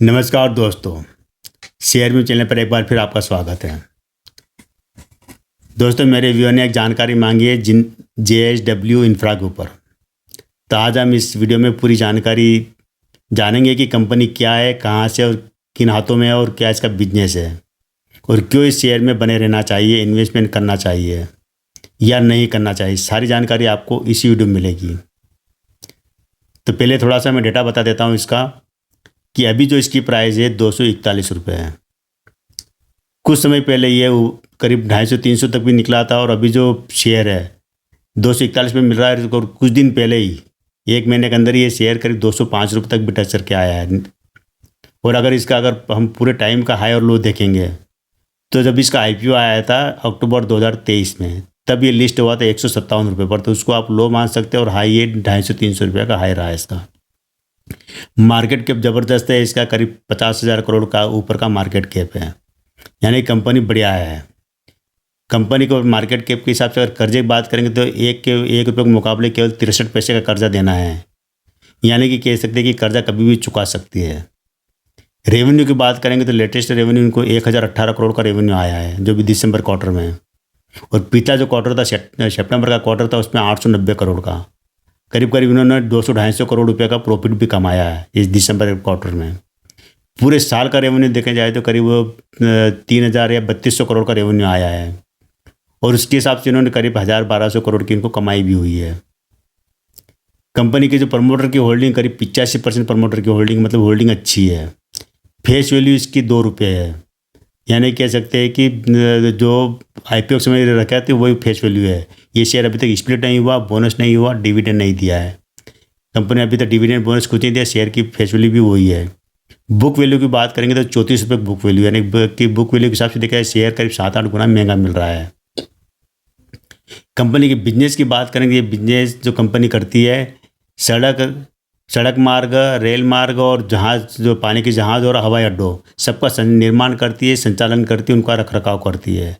नमस्कार दोस्तों, शेयर में चैनल पर एक बार फिर आपका स्वागत है। दोस्तों, मेरे व्यूअर ने एक जानकारी मांगी है JSW इंफ्रा के ऊपर। तो आज हम इस वीडियो में पूरी जानकारी जानेंगे कि कंपनी क्या है, कहाँ से और किन हाथों में है और क्या इसका बिजनेस है और क्यों इस शेयर में बने रहना चाहिए, इन्वेस्टमेंट करना चाहिए या नहीं करना चाहिए। सारी जानकारी आपको इसी वीडियो में मिलेगी। तो पहले थोड़ा सा मैं डेटा बता देता हूँ इसका कि अभी जो इसकी प्राइस है 241 रुपये है। कुछ समय पहले ये करीब 250-300 तक भी निकला था और अभी जो शेयर है 241 में मिल रहा है। और कुछ दिन पहले ही, एक महीने के अंदर, ये शेयर करीब 205 रुपये तक भी टच करके आया है। और अगर हम पूरे टाइम का हाई और लो देखेंगे तो जब इसका IPO आया था अक्टूबर 2023 में, तब ये लिस्ट हुआ था 157 रुपये पर। तो उसको आप लो मान सकते हैं और हाई ये 250-300 रुपये का हाई रहा है इसका। मार्केट कैप ज़बरदस्त है इसका, करीब 50,000 करोड़ का ऊपर का मार्केट कैप है, यानी कंपनी बढ़िया है। कंपनी को मार्केट कैप के हिसाब से अगर कर्जे की बात करेंगे तो एक रुपये के मुकाबले केवल 63 पैसे का कर्जा देना है, यानी कि कह सकते हैं कि कर्जा कभी भी चुका सकती है। रेवेन्यू की बात करेंगे तो लेटेस्ट रेवेन्यू इनको 1018 करोड़ का रेवेन्यू आया है, जो भी दिसंबर क्वार्टर में। और पिछला जो क्वार्टर था, सितंबर का क्वार्टर था, उसमें 890 करोड़ का करीब इन्होंने 200-250 करोड़ रुपए का प्रॉफिट भी कमाया है इस दिसंबर क्वार्टर में। पूरे साल का रेवेन्यू देखा जाए तो करीब 3,000 या 3,200 करोड़ का रेवेन्यू आया है। और उसके हिसाब से इन्होंने करीब 1,000-1,200 करोड़ की इनको कमाई भी हुई है। कंपनी के जो प्रमोटर की होल्डिंग, करीब 85% प्रमोटर की होल्डिंग, मतलब होल्डिंग अच्छी है। फेस वैल्यू इसकी 2 रुपये है, यानी कह सकते हैं कि जो IPO के समय रखा था वही फेस वैल्यू है। ये शेयर अभी तक स्प्लिट नहीं हुआ, बोनस नहीं हुआ, डिविडेंड नहीं दिया है। कंपनी अभी तक डिविडेंड बोनस कुछ नहीं दिया, शेयर की फेस वैल्यू भी वही है। बुक वैल्यू की बात करेंगे तो 34 रुपये बुक वैल्यू, यानी कि बुक वैल्यू के हिसाब से देखा जाए शेयर करीब 7-8 गुना महंगा मिल रहा है। कंपनी के बिजनेस की बात करेंगे, ये बिजनेस जो कंपनी करती है सड़क मार्ग, रेल मार्ग और जहाज, जो पानी के जहाज और हवाई अड्डों, सबका निर्माण करती है, संचालन करती है, उनका रखरखाव करती है।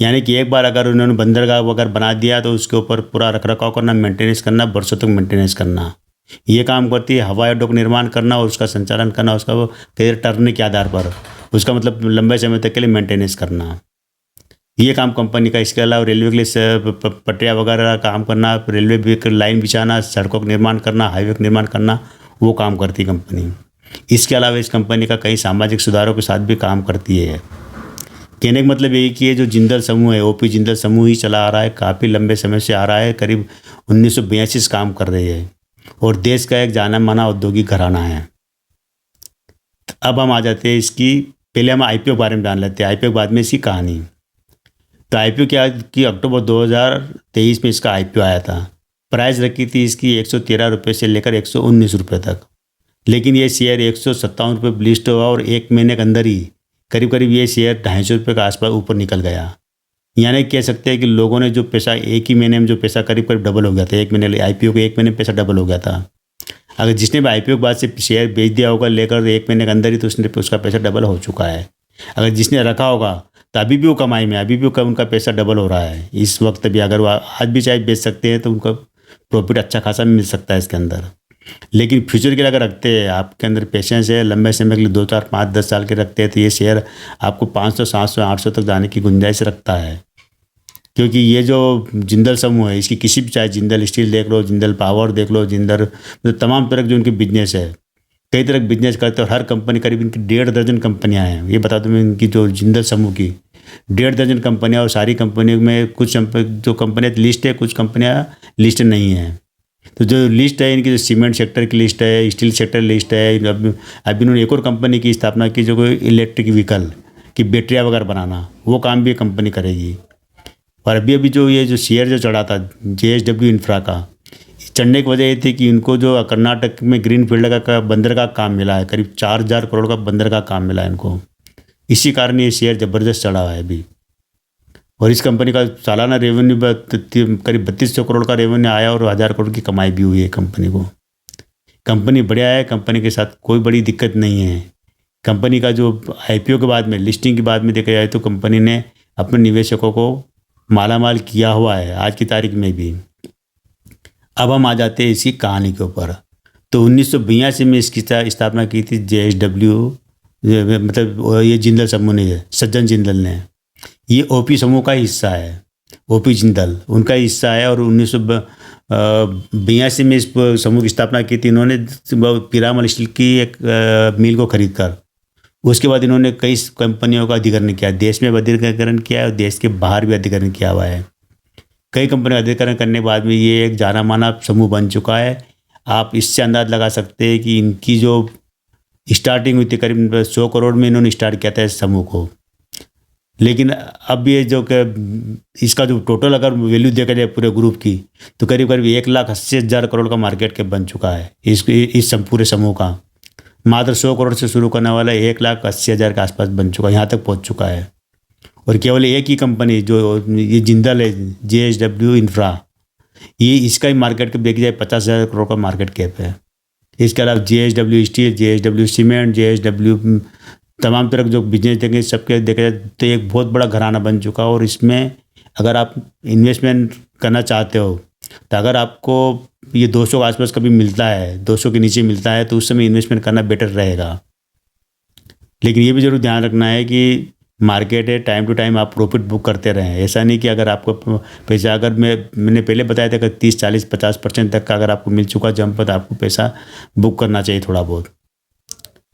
यानी कि एक बार अगर उन्होंने बंदरगाह वगैरह बना दिया तो उसके ऊपर पूरा रखरखाव करना, मेंटेनेंस करना, वर्षों तक मेंटेनेंस करना, ये काम करती है। हवाई अड्डों का निर्माण करना और उसका संचालन करना, उसका टर्न के आधार पर उसका मतलब लंबे समय तक के लिए मेंटेनेंस करना, ये काम कंपनी का। इसके अलावा रेलवे के लिए पटरिया वगैरह काम करना, रेलवे लाइन बिछाना, सड़कों का निर्माण करना, हाईवे का निर्माण करना, वो काम करती है कंपनी। इसके अलावा इस कंपनी का कई सामाजिक सुधारों के साथ भी काम करती है। कहने का मतलब यही कि ये जो जिंदल समूह है, OP जिंदल समूह ही चला आ रहा है, काफ़ी लंबे समय से आ रहा है, करीब 1982 से काम कर रही है और देश का एक जाना माना औद्योगिक घराना है। अब हम आ जाते हैं पहले हम IPO के बारे में जान लेते हैं, IPO के बाद में इसकी कहानी। तो IPO क्या कि अक्टूबर 2023 में इसका IPO आया था। प्राइस रखी थी इसकी 113 रुपये से लेकर 119 रुपये तक, लेकिन ये शेयर 157 रुपये पर लिस्ट हुआ और एक महीने के अंदर ही करीब ये शेयर 250 रुपये के आसपास ऊपर निकल गया। यानी कह सकते हैं कि लोगों ने जो पैसा, एक ही महीने में जो पैसा करीब डबल हो गया था। एक महीने IPO के एक महीने में पैसा डबल हो गया था। अगर जिसने भी IPO के बाद से शेयर बेच दिया होगा लेकर एक महीने के अंदर ही, तो उसका पैसा डबल हो चुका है। अगर जिसने रखा होगा तो अभी भी वो कमाई में, अभी भी उनका पैसा डबल हो रहा है इस वक्त भी। अगर वो आज भी चाहे बेच सकते हैं तो उनका प्रॉफिट अच्छा खासा मिल सकता है इसके अंदर। लेकिन फ्यूचर के लिए अगर रखते हैं, आपके अंदर पेशेंस है, लंबे समय के लिए 2, 4, 5, 10 साल के रखते हैं, तो ये शेयर आपको 500, 700, 800 तक जाने की गुंजाइश रखता है। क्योंकि ये जो जिंदल समूह है, इसकी किसी भी, चाहे जिंदल स्टील देख लो, जिंदल पावर देख लो, जिंदल, मतलब तमाम तरह के जो उनके बिजनेस है, कई तरह के बिजनेस करते हैं। और हर कंपनी, करीब इनकी 1.5 दर्जन कंपनियाँ हैं। ये बता दूँ मैं, इनकी जो जिंदल समूह की 1.5 दर्जन कंपनियाँ, और सारी कंपनियों में कुछ जो कंपनियाँ लिस्ट है, कुछ कंपनियाँ लिस्ट नहीं है। तो जो लिस्ट है इनकी, जो सीमेंट सेक्टर की लिस्ट है, स्टील सेक्टर लिस्ट है। अभी इन्होंने एक और कंपनी की स्थापना की, जो कोई इलेक्ट्रिक व्हीकल की बैटरियाँ वगैरह बनाना, वो काम भी कंपनी करेगी। और अभी जो ये जो शेयर जो चढ़ा था JSW इंफ्रा का, चढ़ने की वजह ये थी कि इनको जो कर्नाटक में ग्रीन फील्ड का बंदरगाह काम मिला है, करीब 4,000 करोड़ का बंदरगाह काम मिला है इनको। इसी कारण ये शेयर ज़बरदस्त चढ़ा है अभी। और इस कंपनी का सालाना रेवेन्यू करीब 3200 करोड़ का रेवेन्यू आया और 1,000 करोड़ की कमाई भी हुई है कंपनी को। कंपनी बढ़िया है, कंपनी के साथ कोई बड़ी दिक्कत नहीं है। कंपनी का जो IPO के बाद में, लिस्टिंग के बाद में देखा जाए तो कंपनी ने अपने निवेशकों को मालामाल किया हुआ है आज की तारीख में भी। अब हम आ जाते हैं इसकी कहानी के ऊपर। तो 1982 में इसकी स्थापना की थी JSW, मतलब ये जिंदल समूह ने, सज्जन जिंदल ने। ये ओपी समूह का हिस्सा है, ओपी जिंदल उनका हिस्सा है। और 1982 में इस समूह की स्थापना की थी इन्होंने पीरामल स्टील की एक मिल को खरीद कर। उसके बाद इन्होंने कई कंपनियों का अधिग्रहण किया, देश में अधिग्रहण किया है और देश के बाहर भी अधिग्रहण किया हुआ है। कई कंपनियों का अधिग्रहण करने के बाद में ये एक जाना माना समूह बन चुका है। आप इससे अंदाज लगा सकते हैं कि इनकी जो स्टार्टिंग हुई थी करीब 100 करोड़ में इन्होंने स्टार्ट किया था इस समूह को। लेकिन अब ये जो इसका जो टोटल अगर वैल्यू देखा जाए पूरे ग्रुप की, तो करीब करीब 1,80,000 करोड़ का मार्केट कैप बन चुका है इस पूरे समूह का। मात्र 100 करोड़ से शुरू करने वाला 1,80,000 के आसपास बन चुका है, यहाँ तक पहुँच चुका है। और केवल एक ही कंपनी जो ये जिंदल है, JSW इंफ्रा, ये इसका ही मार्केट कैप देखी जाए 50,000 करोड़ का मार्केट कैप है। इसके अलावा JSW steel, JSW cement, JSW तमाम तरह के जो बिजनेस देंगे सबके देखा जाए तो एक बहुत बड़ा घराना बन चुका है। और इसमें अगर आप इन्वेस्टमेंट करना चाहते हो तो अगर आपको ये 200 के आसपास कभी मिलता है, 200 के नीचे मिलता है, तो उस समय इन्वेस्टमेंट करना बेटर रहेगा। लेकिन ये भी जरूर ध्यान रखना है कि मार्केट है, टाइम टू टाइम आप प्रॉफिट बुक करते रहें। ऐसा नहीं कि अगर आपको पैसा, अगर मैंने पहले बताया था कि 30, 40, 50% तक का अगर आपको मिल चुका जंप, तो आपको पैसा बुक करना चाहिए थोड़ा बहुत।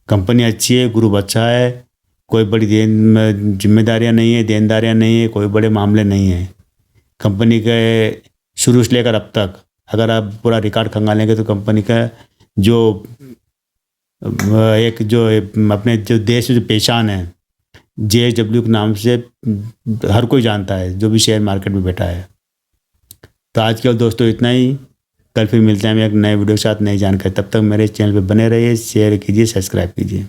कंपनी अच्छी है, ग्रुप अच्छा है, कोई बड़ी जिम्मेदारियां नहीं है, देनदारियां नहीं है, कोई बड़े मामले नहीं है। कंपनी के शुरू से लेकर अब तक अगर आप पूरा रिकॉर्ड खंगालेंगे तो कंपनी का जो एक जो अपने जो देश में जो पहचान है JSW के नाम से हर कोई जानता है जो भी शेयर मार्केट में बैठा है। तो आज के दोस्तों इतना ही, कल फिर मिलते हैं हम एक नए वीडियो के साथ, नई जानकारी। तब तक मेरे चैनल पे बने रहिए, शेयर कीजिए, सब्सक्राइब कीजिए।